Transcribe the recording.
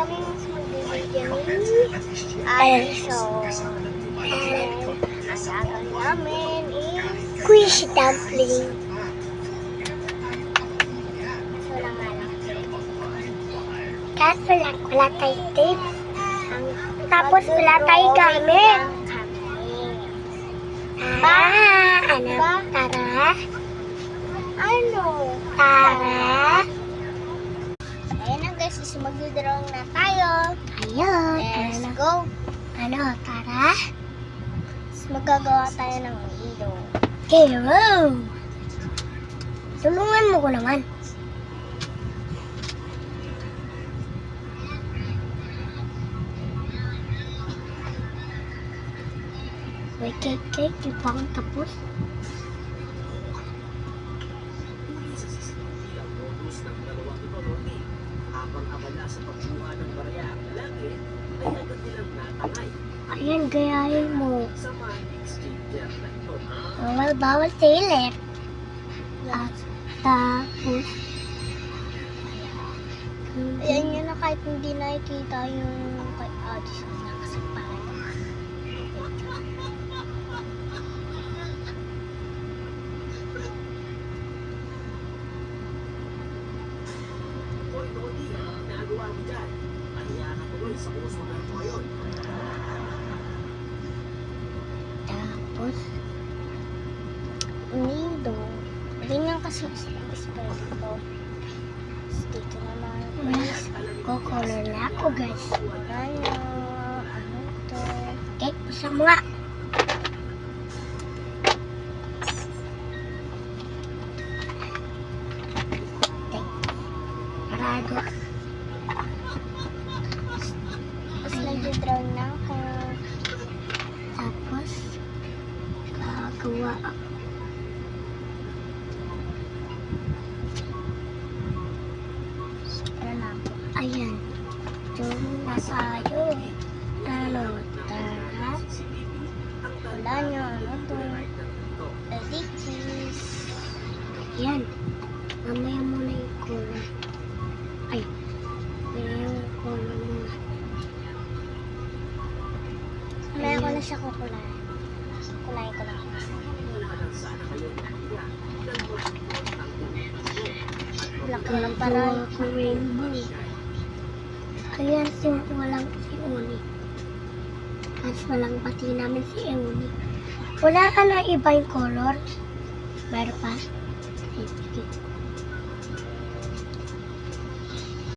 kami magbibigyan ni Alison. And ang gagawin namin is squishy dumpling. So lang nga lang. Kaso lang, wala tayong tape. Tapos wala tayong gamit. Ano? Tara? Ano? Tara? Ayan na guys, mag-drawing na tayo. Ayun. Let's go. Ano? Tara? Magagawa tayo ng ilong. Okay, wow! Tulungan mo ko naman. Wait, cake, di pa akong tapos. Ayan, gayahin mo. Bawal silip. At tapos, ayan yun na kahit hindi nakikita yung kay Addison na kasampahan. Tapos, nido. Ganyan kasi espeto. Dito naman. Guys, kukulor na ako guys. Ano to? Okay, pusa mo nga. Okay. Parado. Tapos nag-drawing na ako. Tapos, gagawa ako. Ayan. Doon na tayo. Ano? Tara. Wala nyo. Ano to? Edikis. Ayan. Mamaya muna yung color. Ay. Mamaya yung color muna. Mamaya ko na siya kukulay. Kulay ko lang. Laki lang para yung rainbow. Kaya walang si Uni. Mas walang pati namin si Uni. Wala ka na iba yung color? Meron pa? Sige.